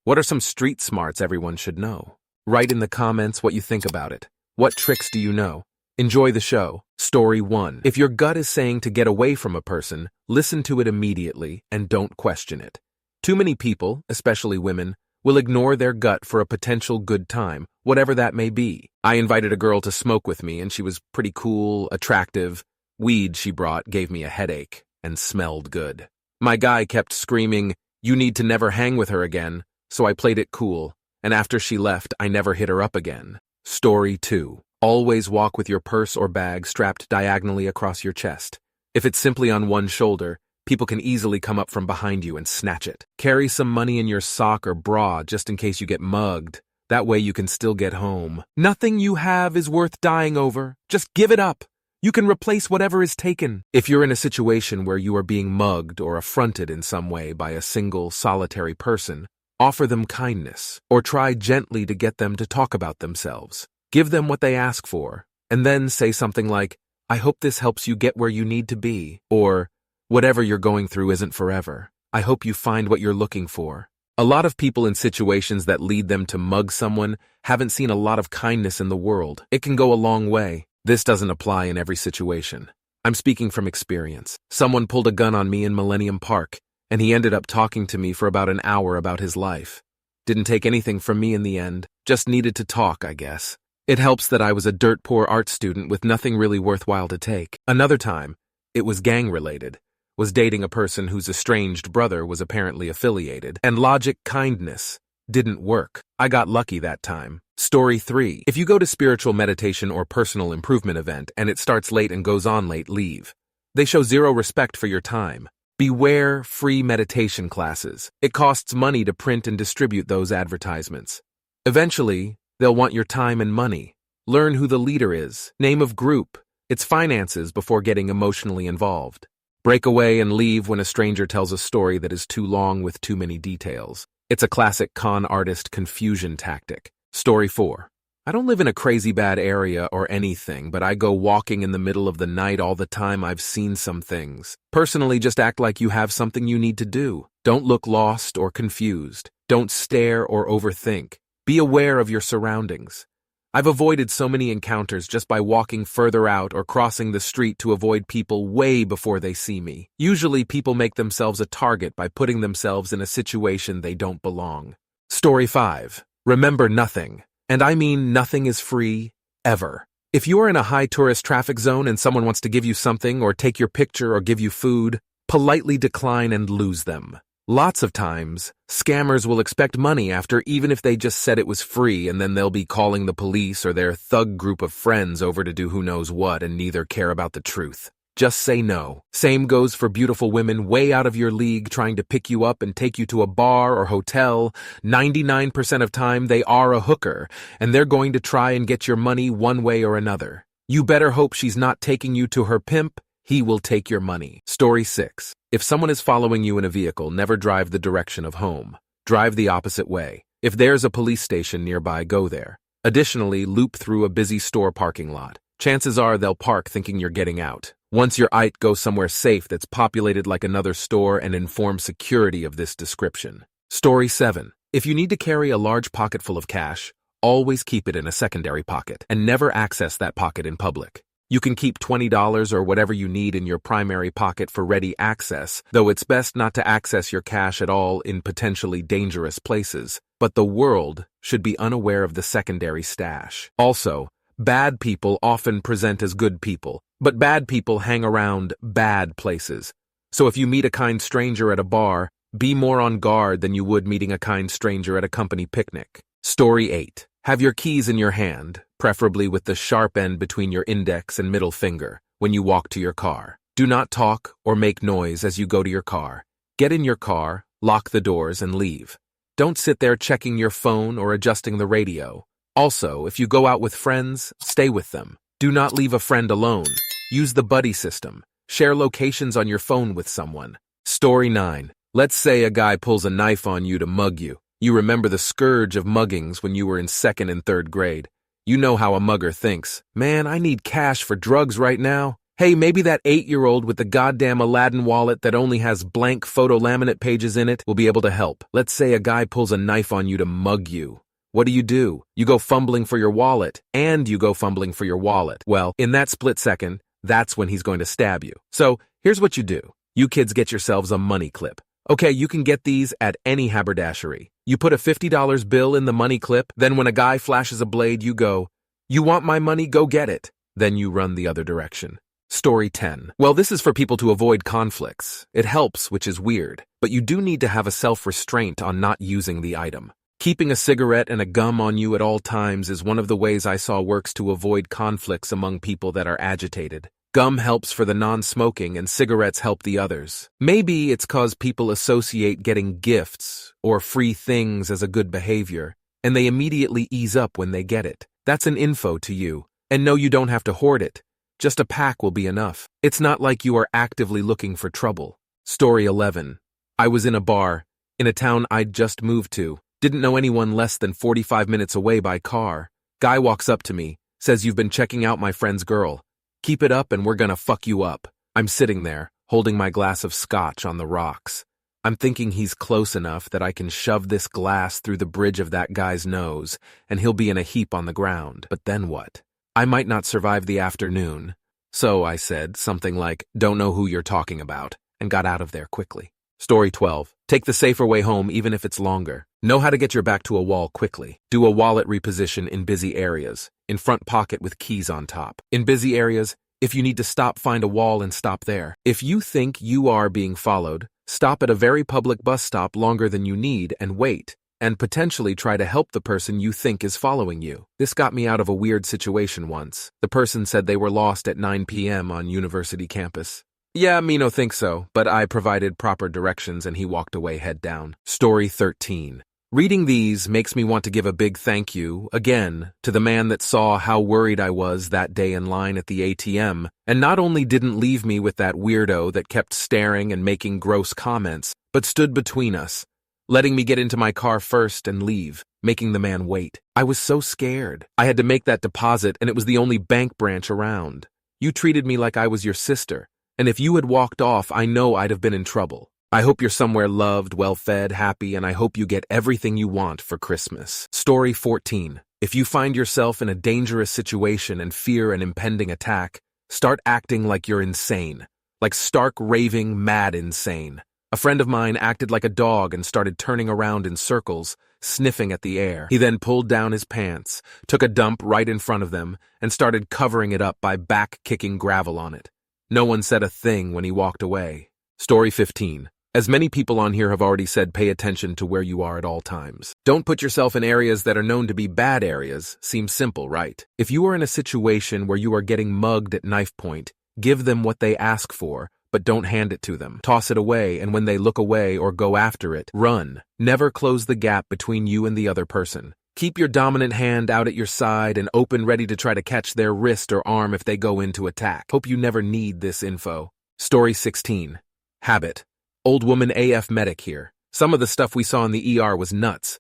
What are some street smarts everyone should know? Write in the comments what you think about it. What tricks do you know? Enjoy the show. Story 1. If your gut is saying to get away from a person, listen to it immediately and don't question it. Too many people, especially women, will ignore their gut for a potential good time, whatever that may be. I invited a girl to smoke with me and she was pretty cool, attractive. Weed she brought gave me a headache and smelled good. My guy kept screaming, "You need to never hang with her again," so I played it cool, and after she left, I never hit her up again. Story 2. Always walk with your purse or bag strapped diagonally across your chest. If it's simply on one shoulder, people can easily come up from behind you and snatch it. Carry some money in your sock or bra just in case you get mugged. That way you can still get home. Nothing you have is worth dying over. Just give it up. You can replace whatever is taken. If you're in a situation where you are being mugged or affronted in some way by a single, solitary person, offer them kindness, or try gently to get them to talk about themselves. Give them what they ask for, and then say something like, "I hope this helps you get where you need to be," or, "Whatever you're going through isn't forever. I hope you find what you're looking for." A lot of people in situations that lead them to mug someone haven't seen a lot of kindness in the world. It can go a long way. This doesn't apply in every situation. I'm speaking from experience. Someone pulled a gun on me in Millennium Park, and he ended up talking to me for about an hour about his life. Didn't take anything from me in the end, just needed to talk, I guess. It helps that I was a dirt-poor art student with nothing really worthwhile to take. Another time, it was gang-related, was dating a person whose estranged brother was apparently affiliated, and logic kindness didn't work. I got lucky that time. Story 3. If you go to spiritual meditation or personal improvement event and it starts late and goes on late, leave. They show zero respect for your time. Beware free meditation classes. It costs money to print and distribute those advertisements. Eventually, they'll want your time and money. Learn who the leader is, name of group, its finances before getting emotionally involved. Break away and leave when a stranger tells a story that is too long with too many details. It's a classic con artist confusion tactic. Story 4. I don't live in a crazy bad area or anything, but I go walking in the middle of the night all the time. I've seen some things. Personally, just act like you have something you need to do. Don't look lost or confused. Don't stare or overthink. Be aware of your surroundings. I've avoided so many encounters just by walking further out or crossing the street to avoid people way before they see me. Usually people make themselves a target by putting themselves in a situation they don't belong. Story 5. Remember nothing. And I mean nothing is free, ever. If you are in a high tourist traffic zone and someone wants to give you something or take your picture or give you food, politely decline and lose them. Lots of times, scammers will expect money after even if they just said it was free, and then they'll be calling the police or their thug group of friends over to do who knows what and neither care about the truth. Just say no. Same goes for beautiful women way out of your league trying to pick you up and take you to a bar or hotel. 99% of time they are a hooker, and they're going to try and get your money one way or another. You better hope she's not taking you to her pimp. He will take your money. Story 6. If someone is following you in a vehicle, never drive the direction of home. Drive the opposite way. If there's a police station nearby, go there. Additionally, loop through a busy store parking lot. Chances are they'll park thinking you're getting out. Once your ite, go somewhere safe that's populated like another store and inform security of this description. Story 7. If you need to carry a large pocket full of cash, always keep it in a secondary pocket and never access that pocket in public. You can keep $20 or whatever you need in your primary pocket for ready access, though it's best not to access your cash at all in potentially dangerous places. But the world should be unaware of the secondary stash. Also, bad people often present as good people, but bad people hang around bad places. So if you meet a kind stranger at a bar, be more on guard than you would meeting a kind stranger at a company picnic. Story 8. Have your keys in your hand, preferably with the sharp end between your index and middle finger, when you walk to your car. Do not talk or make noise as you go to your car. Get in your car, lock the doors, and leave. Don't sit there checking your phone or adjusting the radio. Also, if you go out with friends, stay with them. Do not leave a friend alone. Use the buddy system. Share locations on your phone with someone. Story 9. Let's say a guy pulls a knife on you to mug you. You remember the scourge of muggings when you were in 2nd and 3rd grade. You know how a mugger thinks. Man, I need cash for drugs right now. Hey, maybe that 8-year-old with the goddamn Aladdin wallet that only has blank photo laminate pages in it will be able to help. Let's say a guy pulls a knife on you to mug you. What do? You go fumbling for your wallet, and you go fumbling for your wallet. Well, in that split second, that's when he's going to stab you. So, here's what you do. You kids get yourselves a money clip. Okay, you can get these at any haberdashery. You put a $50 bill in the money clip, then when a guy flashes a blade, you go, "You want my money? Go get it." Then you run the other direction. Story 10. Well, this is for people to avoid conflicts. It helps, which is weird, but you do need to have a self-restraint on not using the item. Keeping a cigarette and a gum on you at all times is one of the ways I saw works to avoid conflicts among people that are agitated. Gum helps for the non-smoking and cigarettes help the others. Maybe it's 'cause people associate getting gifts or free things as a good behavior, and they immediately ease up when they get it. That's an info to you. And no, you don't have to hoard it. Just a pack will be enough. It's not like you are actively looking for trouble. Story 11. I was in a bar, in a town I'd just moved to. Didn't know anyone less than 45 minutes away by car. Guy walks up to me, says, "You've been checking out my friend's girl. Keep it up and we're gonna fuck you up." I'm sitting there, holding my glass of scotch on the rocks. I'm thinking he's close enough that I can shove this glass through the bridge of that guy's nose, and he'll be in a heap on the ground. But then what? I might not survive the afternoon. So I said something like, "Don't know who you're talking about," and got out of there quickly. Story 12. Take the safer way home even if it's longer. Know how to get your back to a wall quickly. Do a wallet reposition in busy areas. In front pocket with keys on top. In busy areas, if you need to stop, find a wall and stop there. If you think you are being followed, stop at a very public bus stop longer than you need and wait, and potentially try to help the person you think is following you. This got me out of a weird situation once. The person said they were lost at 9 p.m. on university campus. Yeah, me no think so, but I provided proper directions and he walked away head down. Story 13. Reading these makes me want to give a big thank you, again, to the man that saw how worried I was that day in line at the ATM, and not only didn't leave me with that weirdo that kept staring and making gross comments, but stood between us, letting me get into my car first and leave, making the man wait. I was so scared. I had to make that deposit and it was the only bank branch around. You treated me like I was your sister. And if you had walked off, I know I'd have been in trouble. I hope you're somewhere loved, well-fed, happy, and I hope you get everything you want for Christmas. Story 14. If you find yourself in a dangerous situation and fear an impending attack, start acting like you're insane. Like stark, raving, mad insane. A friend of mine acted like a dog and started turning around in circles, sniffing at the air. He then pulled down his pants, took a dump right in front of them, and started covering it up by back-kicking gravel on it. No one said a thing when he walked away. Story 15. As many people on here have already said, pay attention to where you are at all times. Don't put yourself in areas that are known to be bad areas. Seems simple, right? If you are in a situation where you are getting mugged at knife point, give them what they ask for, but don't hand it to them. Toss it away, and when they look away or go after it, run. Never close the gap between you and the other person. Keep your dominant hand out at your side and open, ready to try to catch their wrist or arm if they go into attack. Hope you never need this info. Story 16. Habit. Old woman AF medic here. Some of the stuff we saw in the ER was nuts.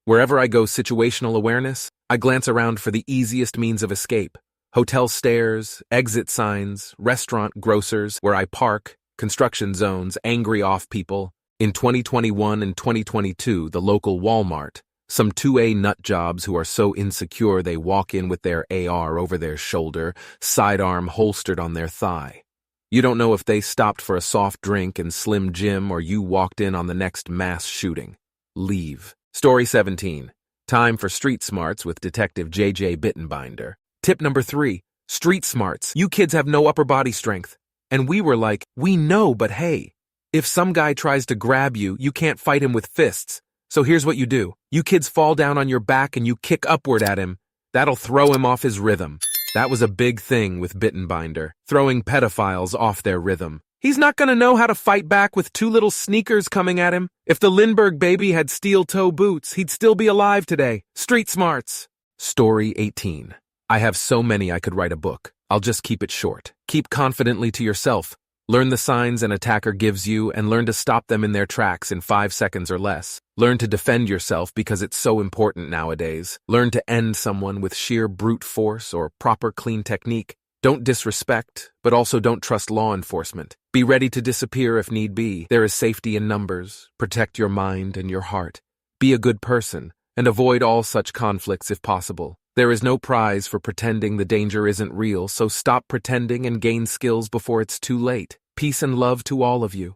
Wherever I go, situational awareness, I glance around for the easiest means of escape. Hotel stairs, exit signs, restaurant grocers, where I park, construction zones, angry off people. In 2021 and 2022, the local Walmart. Some 2A nut jobs who are so insecure they walk in with their AR over their shoulder, sidearm holstered on their thigh. You don't know if they stopped for a soft drink and Slim Jim or you walked in on the next mass shooting. Leave. Story 17. Time for Street Smarts with Detective JJ Bittenbinder. Tip number 3. Street Smarts. You kids have no upper body strength. And we were like, we know, but hey, if some guy tries to grab you, you can't fight him with fists. So here's what you do. You kids fall down on your back and you kick upward at him. That'll throw him off his rhythm. That was a big thing with Bittenbinder, throwing pedophiles off their rhythm. He's not gonna know how to fight back with 2 little sneakers coming at him. If the Lindbergh baby had steel-toe boots, he'd still be alive today. Street Smarts. Story 18. I have so many I could write a book. I'll just keep it short. Keep confidently to yourself. Learn the signs an attacker gives you and learn to stop them in their tracks in 5 seconds or less. Learn to defend yourself because it's so important nowadays. Learn to end someone with sheer brute force or proper clean technique. Don't disrespect, but also don't trust law enforcement. Be ready to disappear if need be. There is safety in numbers. Protect your mind and your heart. Be a good person, and avoid all such conflicts if possible. There is no prize for pretending the danger isn't real, so stop pretending and gain skills before it's too late. Peace and love to all of you.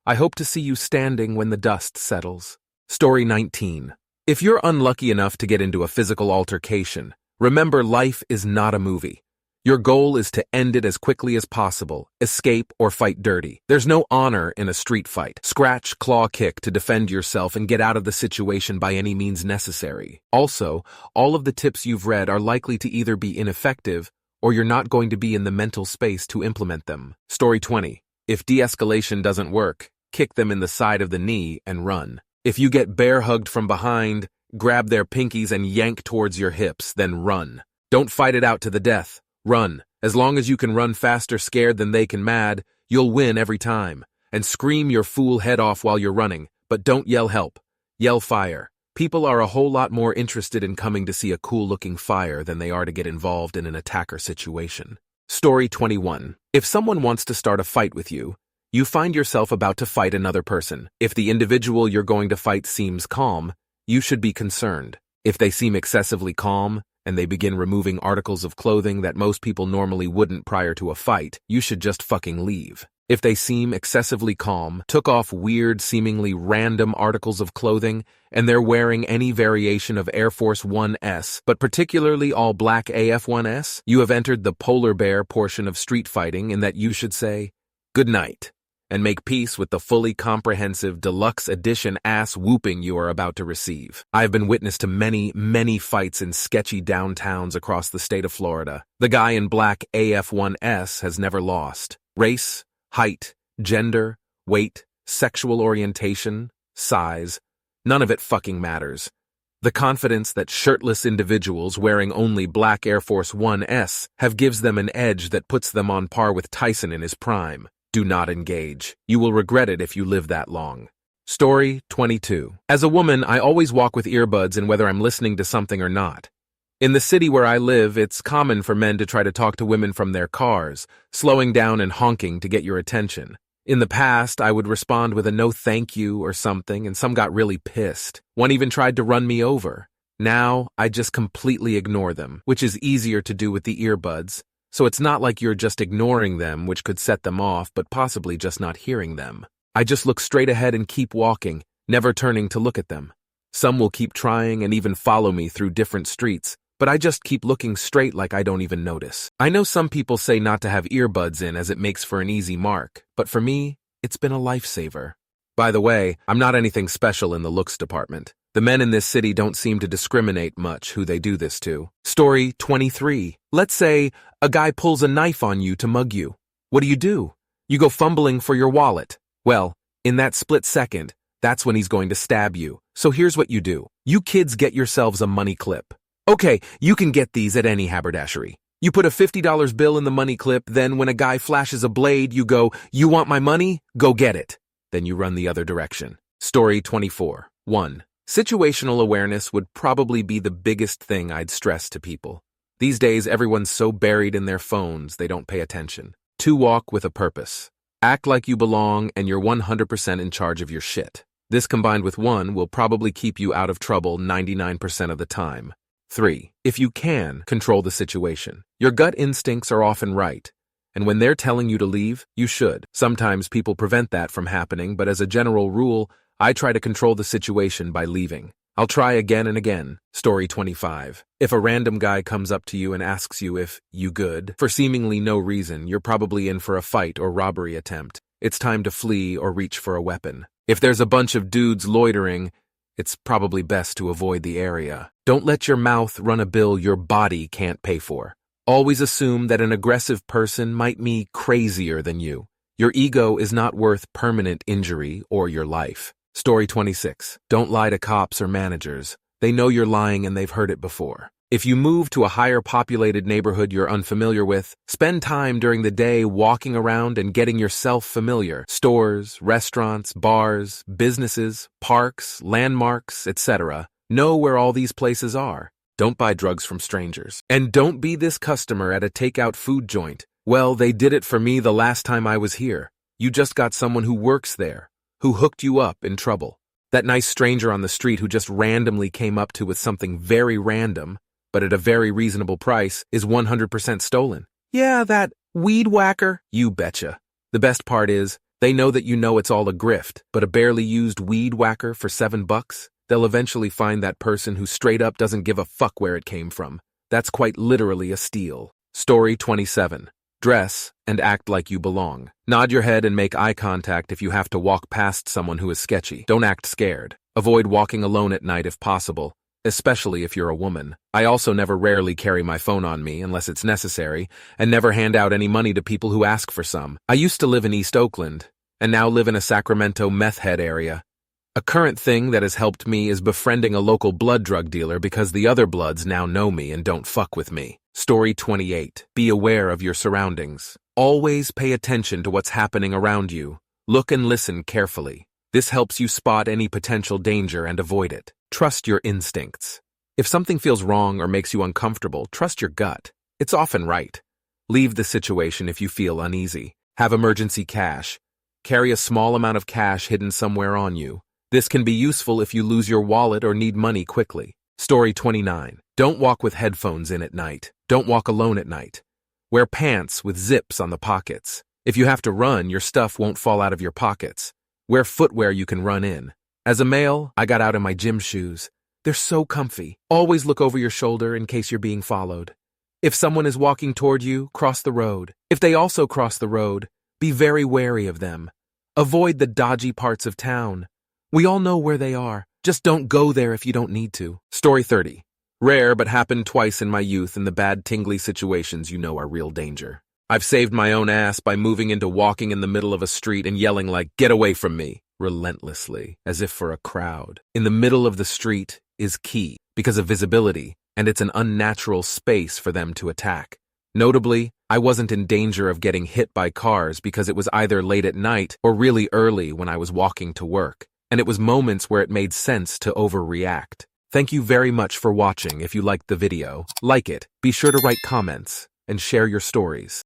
I hope to see you standing when the dust settles. Story 19. If you're unlucky enough to get into a physical altercation, remember life is not a movie. Your goal is to end it as quickly as possible, escape or fight dirty. There's no honor in a street fight. Scratch, claw, kick to defend yourself and get out of the situation by any means necessary. Also, all of the tips you've read are likely to either be ineffective or you're not going to be in the mental space to implement them. Story 20. If de-escalation doesn't work, kick them in the side of the knee and run. If you get bear-hugged from behind, grab their pinkies and yank towards your hips, then run. Don't fight it out to the death. Run. As long as you can run faster scared than they can mad, you'll win every time. And scream your fool head off while you're running, but don't yell help. Yell fire. People are a whole lot more interested in coming to see a cool-looking fire than they are to get involved in an attacker situation. Story 21. If someone wants to start a fight with you, you find yourself about to fight another person. If the individual you're going to fight seems calm, you should be concerned. If they seem excessively calm, and they begin removing articles of clothing that most people normally wouldn't prior to a fight, you should just fucking leave. If they seem excessively calm, took off weird, seemingly random articles of clothing, and they're wearing any variation of Air Force 1S, but particularly all black AF-1S, you have entered the polar bear portion of street fighting in that you should say, "Good night," and make peace with the fully comprehensive deluxe edition ass whooping you are about to receive. I have been witness to many, many fights in sketchy downtowns across the state of Florida. The guy in black AF-1S has never lost. Race, height, gender, weight, sexual orientation, size, none of it fucking matters. The confidence that shirtless individuals wearing only black Air Force 1S have gives them an edge that puts them on par with Tyson in his prime. Do not engage. You will regret it if you live that long. Story 22. As a woman, I always walk with earbuds in whether I'm listening to something or not. In the city where I live, it's common for men to try to talk to women from their cars, slowing down and honking to get your attention. In the past, I would respond with a no thank you or something, and some got really pissed. One even tried to run me over. Now, I just completely ignore them, which is easier to do with the earbuds. So it's not like you're just ignoring them, which could set them off, but possibly just not hearing them. I just look straight ahead and keep walking, never turning to look at them. Some will keep trying and even follow me through different streets, but I just keep looking straight like I don't even notice. I know some people say not to have earbuds in as it makes for an easy mark, but for me, it's been a lifesaver. By the way, I'm not anything special in the looks department. The men in this city don't seem to discriminate much who they do this to. Story 23. Let's say a guy pulls a knife on you to mug you. What do? You go fumbling for your wallet. Well, in that split second, that's when he's going to stab you. So here's what you do. You kids get yourselves a money clip. Okay, you can get these at any haberdashery. You put a $50 bill in the money clip, then when a guy flashes a blade, you go, "You want my money? Go get it." Then you run the other direction. Story 24. 1. Situational awareness would probably be the biggest thing I'd stress to people. These days, everyone's so buried in their phones, they don't pay attention. 2. Walk with a purpose. Act like you belong and you're 100% in charge of your shit. This combined with 1 will probably keep you out of trouble 99% of the time. 3. If you can, control the situation. Your gut instincts are often right. And when they're telling you to leave, you should. Sometimes people prevent that from happening, but as a general rule, I try to control the situation by leaving. I'll try again and again. Story 25. If a random guy comes up to you and asks you if you good, for seemingly no reason, you're probably in for a fight or robbery attempt. It's time to flee or reach for a weapon. If there's a bunch of dudes loitering, it's probably best to avoid the area. Don't let your mouth run a bill your body can't pay for. Always assume that an aggressive person might be crazier than you. Your ego is not worth permanent injury or your life. Story 26. Don't lie to cops or managers. They know you're lying and they've heard it before. If you move to a higher populated neighborhood you're unfamiliar with, spend time during the day walking around and getting yourself familiar. Stores, restaurants, bars, businesses, parks, landmarks, etc. Know where all these places are. Don't buy drugs from strangers. And don't be this customer at a takeout food joint. Well, they did it for me the last time I was here. You just got someone who works there, who hooked you up in trouble. That nice stranger on the street who just randomly came up to with something very random, but at a very reasonable price, is 100% stolen. Yeah, that weed whacker, you betcha. The best part is, they know that you know it's all a grift, but a barely used weed whacker for $7? They'll eventually find that person who straight up doesn't give a fuck where it came from. That's quite literally a steal. Story 27. Dress and act like you belong. Nod your head and make eye contact if you have to walk past someone who is sketchy. Don't act scared. Avoid walking alone at night if possible, especially if you're a woman. I also never rarely carry my phone on me unless it's necessary, and never hand out any money to people who ask for some. I used to live in East Oakland, and now live in a Sacramento meth head area. A current thing that has helped me is befriending a local blood drug dealer because the other bloods now know me and don't fuck with me. Story 28. Be aware of your surroundings. Always pay attention to what's happening around you. Look and listen carefully. This helps you spot any potential danger and avoid it. Trust your instincts. If something feels wrong or makes you uncomfortable, trust your gut. It's often right. Leave the situation if you feel uneasy. Have emergency cash. Carry a small amount of cash hidden somewhere on you. This can be useful if you lose your wallet or need money quickly. Story 29. Don't walk with headphones in at night. Don't walk alone at night. Wear pants with zips on the pockets. If you have to run, your stuff won't fall out of your pockets. Wear footwear you can run in. As a male, I got out in my gym shoes. They're so comfy. Always look over your shoulder in case you're being followed. If someone is walking toward you, cross the road. If they also cross the road, be very wary of them. Avoid the dodgy parts of town. We all know where they are. Just don't go there if you don't need to. Story 30. Rare but happened twice in my youth, and the bad tingly situations you know are real danger. I've saved my own ass by moving into walking in the middle of a street and yelling like, "Get away from me," relentlessly, as if for a crowd. In the middle of the street is key because of visibility, and it's an unnatural space for them to attack. Notably, I wasn't in danger of getting hit by cars because it was either late at night or really early when I was walking to work, and it was moments where it made sense to overreact. Thank you very much for watching. If you liked the video, like it, be sure to write comments, and share your stories.